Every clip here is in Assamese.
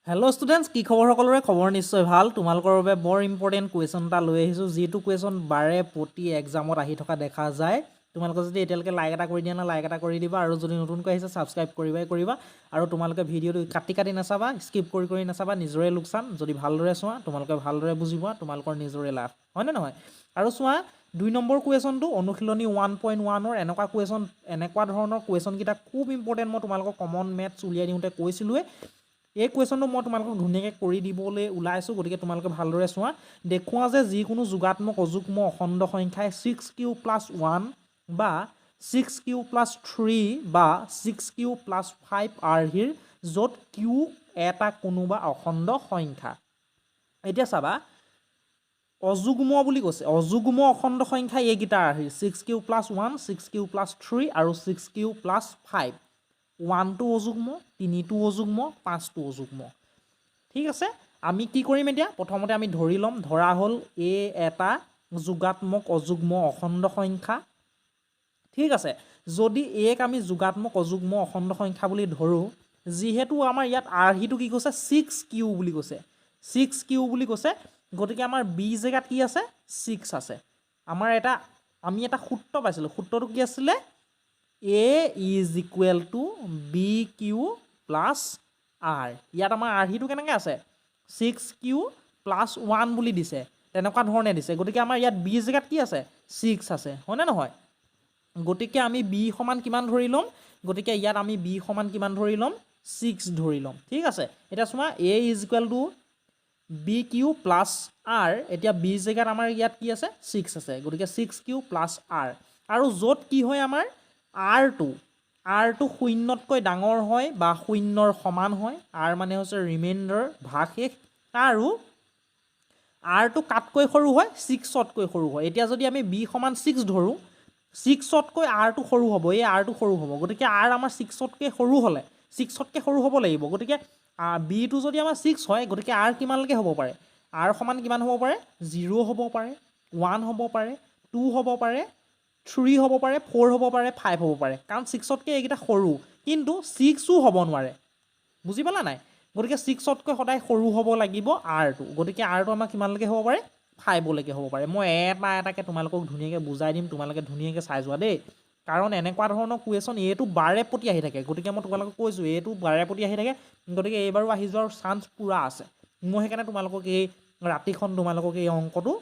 হেল্ল' ষ্টুডেণ্টছ, কি খবৰ? সকলোৰে খবৰ নিশ্চয় ভাল। তোমালোকৰ বাবে বৰ ইম্পৰ্টেণ্ট কুৱেশ্যন এটা লৈ আহিছোঁ, যিটো কুৱেশ্যন বাৰে প্ৰতি এক্সামত আহি থকা দেখা যায়। তোমালোকে যদি এতিয়ালৈকে লাইক এটা কৰি দিয়া না, লাইক এটা কৰি দিবা, আৰু যদি নতুনকৈ আহিছে ছাবস্ক্ৰাইব কৰিবা। আৰু তোমালোকে ভিডিঅ'টো কাটি নাচাবা, স্কিপ কৰি নাচাবা, নিজৰে লোকচান। যদি ভালদৰে চোৱা, তোমালোকে ভালদৰে বুজিবা, তোমালোকৰ নিজৰে লাভ, হয়নে নহয়? আৰু চোৱা, 2 নম্বৰ কুৱেশ্যনটো অনুশীলনী 1.1ৰ এনেকুৱা ধৰণৰ কুৱেশ্যনকেইটা খুব ইম্পৰ্টেণ্ট। মই তোমালোকক কমন মেথছ উলিয়াই দিওঁতে কৈছিলোঁৱে। এই কুৱেশ্যনটো মই তোমালোকক ধুনীয়াকৈ কৰি দিবলৈ ওলাইছোঁ, গতিকে তোমালোকে ভালদৰে চোৱা। দেখুওৱা যে যিকোনো যোগাত্মক অযুগ্ম অখণ্ড সংখ্যাই 6q+1 বা 6q+3 বা 6q+5 আৰ্হিৰ, য'ত q এটা কোনোবা অখণ্ড সংখ্যা। এতিয়া চাবা, অযুগ্ম বুলি কৈছে, অযুগ্ম অখণ্ড সংখ্যা এইকেইটা আৰ্হিৰ 6q+1, 6q+3 আৰু 6q+5। 1টো অযুগ্ম, 3টো অযুগ্ম, 5টো অযুগ্ম। ঠিক আছে, আমি কি কৰিম এতিয়া? প্ৰথমতে আমি ধৰি ল'ম, ধৰা হ'ল এ এটা যোগাত্মক অযুগ্ম অখণ্ড সংখ্যা। ঠিক আছে, যদি এক আমি যোগাত্মক অযুগ্ম অখণ্ড সংখ্যা বুলি ধৰোঁ, যিহেতু আমাৰ ইয়াত আৰ্হিটো কি কৈছে? 6q বুলি কৈছে, 6q বুলি কৈছে, গতিকে আমাৰ বি জেগাত কি আছে? 6 আছে। আমি এটা সূত্ৰ পাইছিলোঁ, সূত্ৰটো কি আছিলে? A is equal to BQ plus R। ইয়াত আমাৰ আৰ্হিটো কেনেকৈ আছে? 6q+1 বুলি দিছে, তেনেকুৱা ধৰণে দিছে। গতিকে আমাৰ ইয়াত বি জেগাত কি আছে? 6 আছে, হয়নে নহয়? গতিকে আমি বি সমান কিমান ধৰি ল'ম? গতিকে ইয়াত আমি বি সমান কিমান ধৰি ল'ম? 6 ধৰি ল'ম। ঠিক আছে, এতিয়া চোৱা, A is equal to BQ plus R। এতিয়া বি জেগাত আমাৰ ইয়াত কি আছে? 6 আছে, গতিকে 6q+R। আৰু য'ত কি হয় আমাৰ আৰটো শূন্যতকৈ ডাঙৰ হয় বা শূন্যৰ সমান হয়। আৰ মানে হৈছে ৰিমাইণ্ডাৰ, ভাগশেষ, আৰু আৰটো কাতকৈ সৰু হয়, 6তকৈ সৰু হয়। এতিয়া যদি আমি বি সমান 6 ধৰোঁ, 6তকৈ আৰটো সৰু হ'ব, এই আৰটো সৰু হ'ব। গতিকে আৰ আমাৰ 6তকৈ সৰু হ'লে, 6তকৈ সৰু হ'ব লাগিব। গতিকে বিটো যদি আমাৰ 6 হয়, গতিকে আৰ কিমানলৈকে হ'ব পাৰে? আৰ সমান কিমান হ'ব পাৰে? 0 হ'ব পাৰে, 1 হ'ব পাৰে, 2 হ'ব পাৰে, 3 হ'ব পাৰে, 4 হ'ব পাৰে, 5 হ'ব পাৰে, কাৰণ 6তকৈ এইকেইটা সৰু। কিন্তু 6ও হ'ব নোৱাৰে, বুজি পালা নাই? গতিকে 6তকৈ সদায় সৰু হ'ব লাগিব আৰটো। গতিকে আৰটো আমাৰ কিমানলৈকে হ'ব পাৰে? 5লৈকে হ'ব পাৰে। মই এটাকৈ তোমালোকক ধুনীয়াকৈ বুজাই দিম, তোমালোকে ধুনীয়াকৈ চাই যোৱা দেই। কাৰণ এনেকুৱা ধৰণৰ কুৱেশ্যন এইটো বাৰে প্ৰতি আহি থাকে। গতিকে মই তোমালোকক কৈছোঁ, এইটো বাৰে প্ৰতি আহি থাকে, গতিকে এইবাৰো আহি যোৱাৰ চান্স পূৰা আছে। মই সেইকাৰণে তোমালোকক ৰাতিখন তোমালোকক এই অংকটো,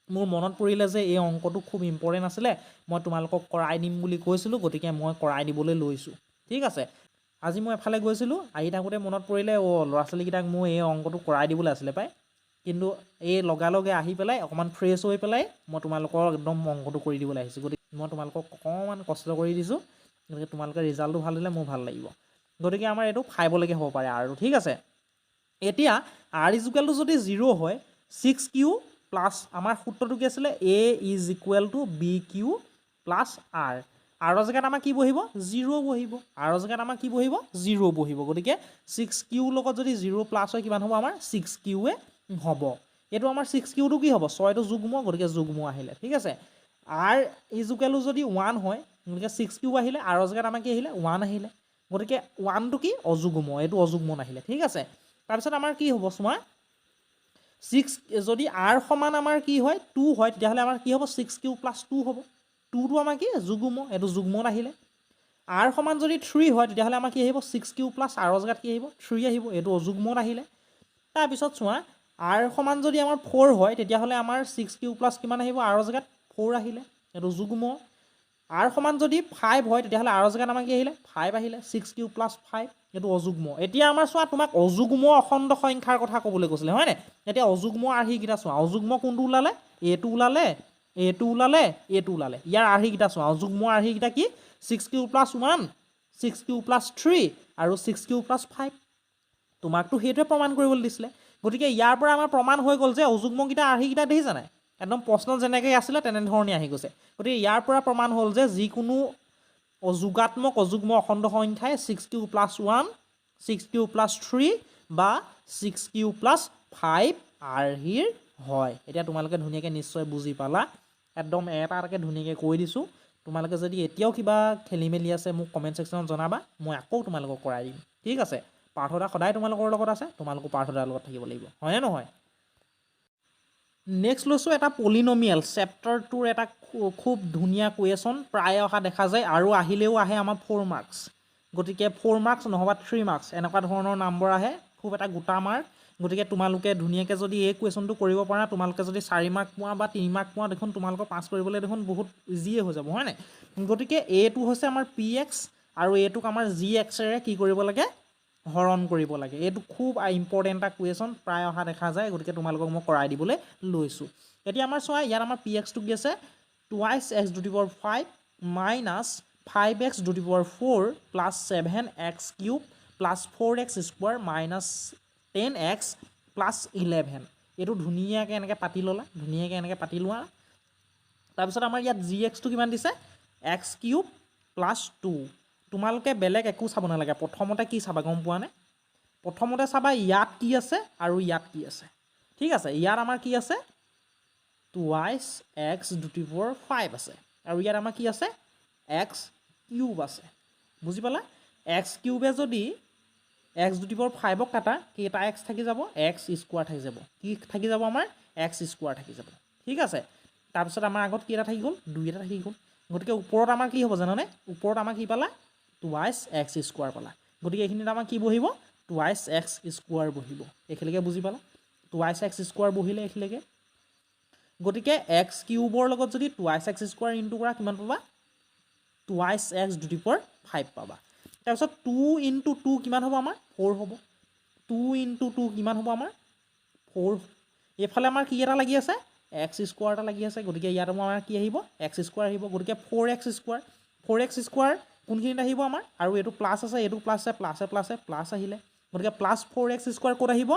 মোৰ মনত পৰিলে যে এই অংকটো খুব ইম্পৰ্টেণ্ট আছিলে, মই তোমালোকক কৰাই দিম বুলি কৈছিলোঁ, গতিকে মই কৰাই দিবলৈ লৈছোঁ। ঠিক আছে, আজি মই এফালে গৈছিলোঁ, আহি থাকোঁতে মনত পৰিলে, ল'ৰা ছোৱালীকেইটাক মই এই অংকটো কৰাই দিবলৈ আছিলে পাই। কিন্তু এই লগে আহি পেলাই অকণমান ফ্ৰেছ হৈ পেলাই মই তোমালোকৰ একদম অংকটো কৰি দিবলৈ আহিছোঁ। গতিকে মই তোমালোকক অকণমান কষ্ট কৰি দিছোঁ, গতিকে তোমালোকে ৰিজাল্টটো ভাল দিলে মোৰ ভাল লাগিব। গতিকে আমাৰ এইটো 5লৈকে হ'ব পাৰে আৰু। ঠিক আছে, এতিয়া আৰ ইজ ইকুৱেল টু যদি 0 হয়, 6q প্লাছ আমাৰ সূত্ৰটো কি আছিলে? A is equal to BQ plus R। আৰৰ জেগাত আমাৰ কি বহিব? 0 বহিব। আৰৰ জেগাত আমাৰ কি বহিব? 0 বহিব। গতিকে 6q লগত যদি 0 প্লাছ হয়, কিমান হ'ব আমাৰ? 6q হ'ব। এইটো আমাৰ 6qটো কি হ'ব? 6টো যুগ্ম, গতিকে যুগ্ম আহিলে। ঠিক আছে, আৰ ইজ ইকুৱেল টু যদি 1 হয়, গতিকে 6q আহিলে, আৰৰ জেগাত আমাৰ কি আহিলে? 1 আহিলে। গতিকে 1টো কি? অযুগ্ম, এইটো অযুগ্ম নাহিলে। ঠিক আছে, তাৰপিছত আমাৰ কি হ'ব চোৱা, 6 যদি আৰ সমান আমাৰ কি হয়? 2 হয়, তেতিয়াহ'লে আমাৰ কি হ'ব? 6q+2 হ'ব। 2টো আমাৰ কি? যুগ্ম, এইটো যুগ্মত আহিলে। আৰ সমান যদি 3 হয়, তেতিয়াহ'লে আমাৰ কি আহিব? 6q প্লাছ আৰৰ জেগাত কি আহিব? 3 আহিব, এইটো অযুগ্মত আহিলে। তাৰপিছত চোৱা, আৰ সমান যদি আমাৰ 4 হয়, তেতিয়াহ'লে আমাৰ 6q প্লাছ কিমান আহিব? আৰৰ জেগাত 4 আহিলে, এইটো যুগ্ম। আৰ সমান যদি 5 হয়, তেতিয়াহ'লে আৰৰ জেগাত আমাৰ কি আহিলে? 5 আহিলে, 6q+5, এইটো অযুগ্ম। এতিয়া আমাৰ চোৱা, তোমাক অযুগ্ম অখণ্ড সংখ্যাৰ কথা ক'বলৈ কৈছিলে, হয়নে? এতিয়া অযুগ্ম আৰ্হিকেইটা চোৱা, অযুগ্ম কোনটো ওলালে? এইটো ওলালে, এইটো ওলালে, এইটো ওলালে। ইয়াৰ আৰ্হিকেইটা চোৱা, অযুগ্ম আৰ্হিকেইটা কি? 6q+1, 6q+3 আৰু 6q+5। তোমাকতো সেইটোৱে প্ৰমাণ কৰিবলৈ দিছিলে। গতিকে ইয়াৰ পৰা আমাৰ প্ৰমাণ হৈ গ'ল যে অযুগ্মকেইটা আৰ্হিকেইটা দেখিছা নাই? একদম প্ৰশ্ন যেনেকৈ আছিলে তেনেধৰণে আহি গৈছে। গতিকে ইয়াৰ পৰা প্ৰমাণ হ'ল যে যিকোনো যোগাত্মক অযুগ্ম অখণ্ড সংখ্যাই 6q+1, 6q+3 বা 6q+5 আৰ্হিৰ হয়। এতিয়া তোমালোকে ধুনীয়াকৈ নিশ্চয় বুজি পালা। একদম এটাকৈ ধুনীয়াকৈ কৈ দিছোঁ। তোমালোকে যদি এতিয়াও কিবা খেলি মেলি আছে, মোক কমেণ্ট ছেকশ্যনত জনাবা, মই আকৌ তোমালোকক কৰাই দিম। ঠিক আছে, পাৰ্থদা সদায় তোমালোকৰ লগত আছে, তোমালোকো পাৰ্থদাৰ লগত থাকিব লাগিব, হয়নে নহয়? নেক্সট লৈছোঁ এটা পলিনমিয়েল, চেপ্টাৰ 2ৰ এটা খুব ধুনীয়া কুৱেশ্যন, প্ৰায় অহা দেখা যায় আৰু আহিলেও আহে আমাৰ 4 মাৰ্কছ। গতিকে 4 মাৰ্কছ নহ'বা 3 মাৰ্কছ এনেকুৱা ধৰণৰ নম্বৰ আহে, খুব এটা গোটা মাৰ্ক। গতিকে তোমালোকে ধুনীয়াকৈ যদি এই কুৱেশ্যনটো কৰিব পাৰা, তোমালোকে যদি 4 মাৰ্ক পোৱা বা 3 মাৰ্ক পোৱা, দেখোন তোমালোকৰ পাছ কৰিবলৈ দেখোন বহুত ইজিয়ে হৈ যাব, হয় নাই? গতিকে এইটো হৈছে আমাৰ পি এক্স আৰু এইটোক আমাৰ জি এক্সেৰে কি কৰিব লাগে? হৰণ কৰিব লাগে। এইটো খুব ইম্পৰ্টেণ্ট এটা কুৱেশ্যন, প্ৰায় অহা দেখা যায়, গতিকে তোমালোকক মই কৰাই দিবলৈ লৈছোঁ। এতিয়া আমাৰ চোৱা, ইয়াত আমাৰ পি এক্সটো কি আছে? 2x⁵ minus 5x⁴ plus 7x³ plus 4x² minus 10x plus 11। এইটো ধুনীয়াকৈ এনেকৈ পাতি ল'লা, ধুনীয়াকৈ এনেকৈ পাতি লোৱা। তাৰপিছত আমাৰ ইয়াত জি এক্সটো কিমান দিছে? x³ plus 2। তোমালোকে বেলেগ একো চাব নালাগে, প্ৰথমতে কি চাবা গম পোৱা নে? প্ৰথমতে চাবা ইয়াত কি আছে আৰু ইয়াত কি আছে। ঠিক আছে, ইয়াত আমাৰ কি আছে? 2x⁵ আছে আৰু ইয়াত আমাৰ কি আছে? x³ আছে। বুজি পালা? x³ যদি x⁵ কাটা, কেইটা x থাকি যাব? x² থাকি যাব। কি থাকি যাব আমাৰ? x² থাকি যাব। ঠিক আছে, তাৰপিছত আমাৰ আগত কেইটা থাকি গ'ল? 2 এটা থাকি গ'ল। গতিকে ওপৰত আমাৰ কি হ'ব জানানে? ওপৰত আমাৰ কি পালা? 2x² পালা। গতিকে এইখিনিত আমাৰ কি বহিব? 2x² বহিব। এইখিনিকে বুজি পালা? 2x² বহিলে এইখিনিকে। গতিকে x³ লগত যদি 2x² ইনটু কৰা, কিমান পাবা? 2x⁵ পাবা। তাৰপিছত 2 × 2 কিমান হ'ব আমাৰ? 4 হ'ব। 2 × 2 কিমান হ'ব আমাৰ? 4। এইফালে আমাৰ কি এটা লাগি আছে? x² এটা লাগি আছে। গতিকে ইয়াত আমাৰ কি আহিব? x² আহিব। গতিকে 4x²। 4x² কোনখিনিত আহিব আমাৰ? আৰু এইটো প্লাছ আছে, এইটো প্লাছ আছে, প্লাছে প্লাছে প্লাছ আহিলে। গতিকে প্লাছ 4x² ক'ত আহিব?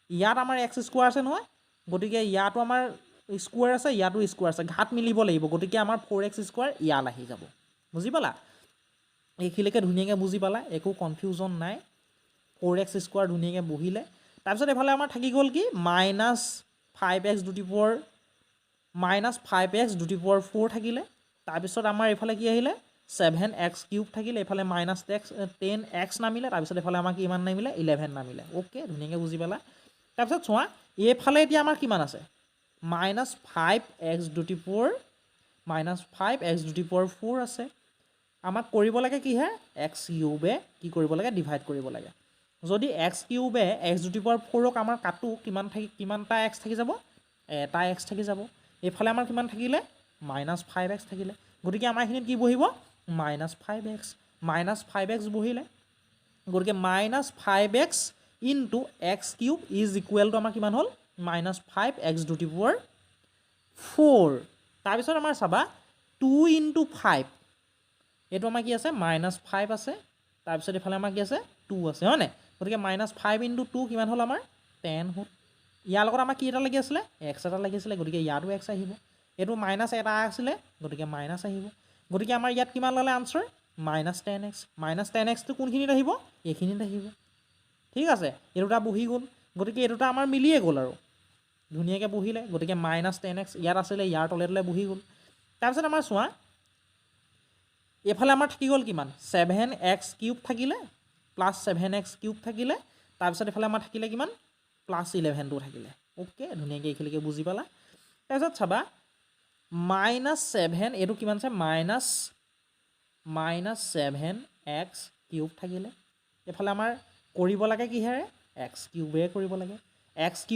ইয়াত আমাৰ x² আছে নহয়, গতিকে ইয়াতো আমাৰ স্কুৱাৰ আছে, ইয়াতো স্কুৱাৰ আছে, ঘাত মিলিব লাগিব। গতিকে আমাৰ 4x² ইয়াত আহি যাব। বুজি পালা? এইখিনিকে ধুনীয়াকৈ বুজি পালা, একো কনফিউজন নাই। 4x² ধুনীয়াকৈ বহিলে। তাৰপিছত এইফালে আমাৰ থাকি গ'ল কি? মাইনাছ 5x⁴ থাকিলে। তাৰপিছত আমাৰ এইফালে কি আহিলে? 7x³ থাকিলে। এইফালে মাইনাছ 10x নামিলে। তাৰপিছত এইফালে আমাৰ কিমান নামিলে? 11 নামিলে। অ'কে, ধুনীয়াকৈ বুজি পালা। তাৰপিছত চোৱা, এইফালে এতিয়া আমাৰ কিমান আছে? মাইনাছ 5x⁴ আছে। আমাক কৰিব লাগে কিহে? x³ কি কৰিব লাগে? ডিভাইড কৰিব লাগে। যদি x³ x⁴ আমাৰ কাটো, কিমানটা x থাকি যাব? এটা x থাকি যাব। এইফালে আমাৰ কিমান থাকিলে? মাইনাছ 5x থাকিলে। গতিকে আমাৰ এইখিনিত কি বহিব? Minus 5x। মাইনাছ 5x বহিলে। গতিকে minus 5x into x³ is equal to আমাৰ কিমান হ'ল? মাইনাছ 5x⁴ তাৰপিছত আমাৰ চাবা 2 × 5, এইটো আমাৰ কি আছে? মাইনাছ 5 আছে। তাৰপিছত এইফালে আমাৰ কি আছে? 2 আছে, হয় নাই? গতিকে মাইনাছ 5 × 2 কিমান হ'ল আমাৰ? 10 হ'ল। ইয়াৰ লগত আমাৰ কি এটা লাগি আছিলে? x এটা লাগি আছিলে। গতিকে ইয়াতো x আহিব। এইটো মাইনাছ এটা আছিলে, গতিকে মাইনাছ আহিব। গতিকে আমাৰ ইয়াত কিমান ল'লে আনচাৰ? Minus 10x। মাইনাছ 10xটো কোনখিনিত আহিব? এইখিনিত আহিব। ঠিক আছে, এই দুটা বহি গ'ল। গতিকে এই দুটা আমাৰ মিলিয়ে গ'ল আৰু ধুনীয়াকৈ বহিলে। গতিকে মাইনাছ 10x ইয়াত আছিলে, ইয়াৰ তলে তলে বহি গ'ল। তাৰপিছত আমাৰ চোৱা, এইফালে আমাৰ থাকি গ'ল কিমান? 7x³ থাকিলে, প্লাছ 7x³ থাকিলে। তাৰপিছত এইফালে আমাৰ থাকিলে কিমান? প্লাছ 11টো থাকিলে। অ'কে, ধুনীয়াকৈ এইখিনিকে বুজি পালা। তাৰপিছত চাবা, মাইনাছ 7, এইটো কিমান আছে? মাইনাছ 7x³ থাকিলে। এইফালে আমাৰ কৰিব লাগে কিহেৰে? x³ কৰিব লাগে। x³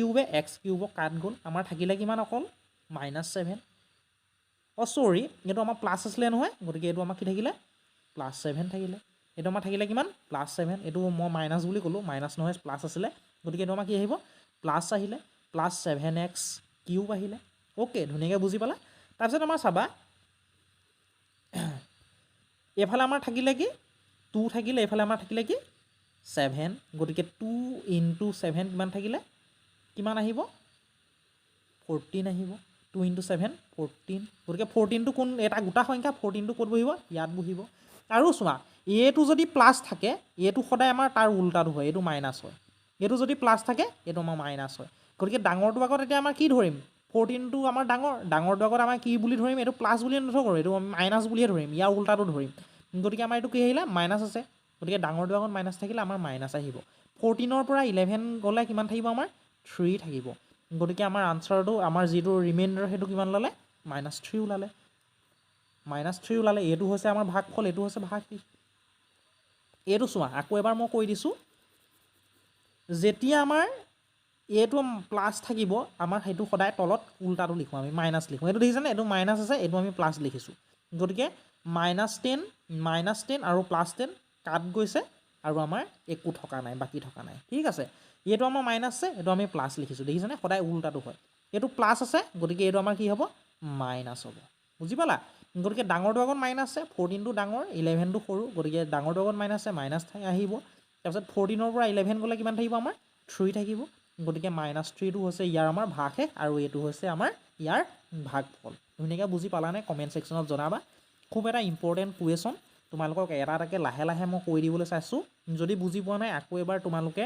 কাট গ'ল। আমাৰ থাকিলে কিমান অকল? মাইনাছ 7। চৰি, এইটো আমাৰ প্লাছ আছিলে নহয়, গতিকে এইটো আমাৰ কি থাকিলে? প্লাছ 7 থাকিলে। এইটো আমাৰ থাকিলে কিমান? প্লাছ 7। এইটো মই মাইনাছ বুলি ক'লোঁ, মাইনাছ নহয়, প্লাছ আছিলে। গতিকে এইটো আমাৰ কি আহিব? প্লাছ আহিলে, প্লাছ 7x³ আহিলে। অ'কে, ধুনীয়াকৈ বুজি পালা। তাৰপিছত আমাৰ চাবা, এইফালে আমাৰ থাকিলে কি? 2 থাকিলে, এইফালে আমাৰ থাকিলে কি? 7। গতিকে 2 × 7 কিমান থাকিলে? কিমান আহিব? 14 আহিব। 2 × 7 14। গতিকে 14টো কোন? এটা গোটা সংখ্যা, 14টো ক'ত বহিব? ইয়াত বহিব। আৰু চোৱা, এইটো যদি প্লাছ থাকে, এইটো সদায় আমাৰ তাৰ উল্টাটো হয়, এইটো মাইনাছ হয়। এইটো যদি প্লাছ থাকে, এইটো আমাৰ মাইনাছ হয়। গতিকে ডাঙৰটো আগত এতিয়া আমাৰ কি ধৰিম? 14টো আমাৰ ডাঙৰটো আগত আমাৰ কি বুলি ধৰিম? এইটো প্লাছ বুলি নধৰোঁ, এইটো মাইনাছ বুলিয়ে ধৰিম, ইয়াৰ উল্টাটো ধৰিম। গতিকে আমাৰ এইটো কি আহিলে? মাইনাছ আছে। গতিকে ডাঙৰটোৰ আগত মাইনাছ থাকিলে আমাৰ মাইনাছ আহিব 14ৰ পৰা 11 গ'লে কিমান থাকিব আমাৰ 3 থাকিব গতিকে আমাৰ আনচাৰটো আমাৰ যিটো ৰিমাইণ্ডাৰ সেইটো কিমান ওলালে -3 ওলালে -3 ওলালে এইটো হৈছে আমাৰ ভাগফল এইটো হৈছে ভাগফল এইটো চোৱা আকৌ এবাৰ মই কৈ দিছোঁ যেতিয়া আমাৰ এইটো প্লাছ থাকিব আমাৰ সেইটো সদায় তলত উল্টাটো লিখোঁ আমি মাইনাছ লিখোঁ এইটো দেখিছেনে এইটো মাইনাছ আছে এইটো আমি প্লাছ লিখিছোঁ গতিকে -10 আৰু +10 কাট গৈছে আৰু আমাৰ একো থকা নাই বাকী থকা নাই ঠিক আছে এইটো আমাৰ মাইনাছ আছে এইটো আমি প্লাছ লিখিছোঁ দেখিছেনে সদায় উল্টাটো হয় এইটো প্লাছ আছে গতিকে এইটো আমাৰ কি হ'ব মাইনাছ হ'ব বুজি পালা গতিকে ডাঙৰটো আগত মাইনাছ আছে 14টো ডাঙৰ 11টো সৰু গতিকে ডাঙৰটো আগত মাইনাছ আছে মাইনাছ আহিব তাৰপিছত 14ৰ পৰা 11 গ'লে কিমান থাকিব আমাৰ 3 থাকিব গতিকে -3টো হৈছে ইয়াৰ আমাৰ ভাগশেষ আৰু এইটো হৈছে আমাৰ ইয়াৰ ভাগফল ধুনীয়াকৈ বুজি পালানে কমেণ্ট ছেকশ্যনত জনাবা খুব এটা ইম্পৰ্টেণ্ট কুৱেশ্যন তোমালোকক এটা এটাকৈ লাহে লাহে মই কৈ দিবলৈ চাইছোঁ যদি বুজি পোৱা নাই আকৌ এবাৰ তোমালোকে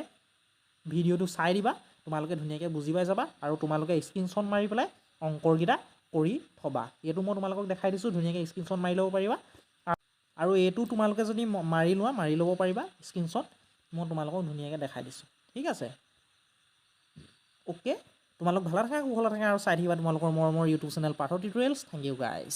ভিডিঅ'টো চাই দিবা তোমালোকে ধুনীয়াকৈ বুজি পাই যাবা আৰু তোমালোকে স্ক্ৰীনশ্বট মাৰি পেলাই অংকৰকেইটা কৰি থবা এইটো মই তোমালোকক দেখাই দিছোঁ ধুনীয়াকৈ স্ক্ৰীনশ্বট মাৰি ল'ব পাৰিবা আৰু এইটো তোমালোকে যদি মাৰি ল'ব পাৰিবা স্ক্ৰীনশ্বট মই তোমালোকক ধুনীয়াকৈ দেখাই দিছোঁ ঠিক আছে অ'কে তোমালোক ভালে থাকা কুশলে থাকা আৰু চাই থাকিবা তোমালোকৰ মৰমৰ YouTube channel Partha tutorials thank you guys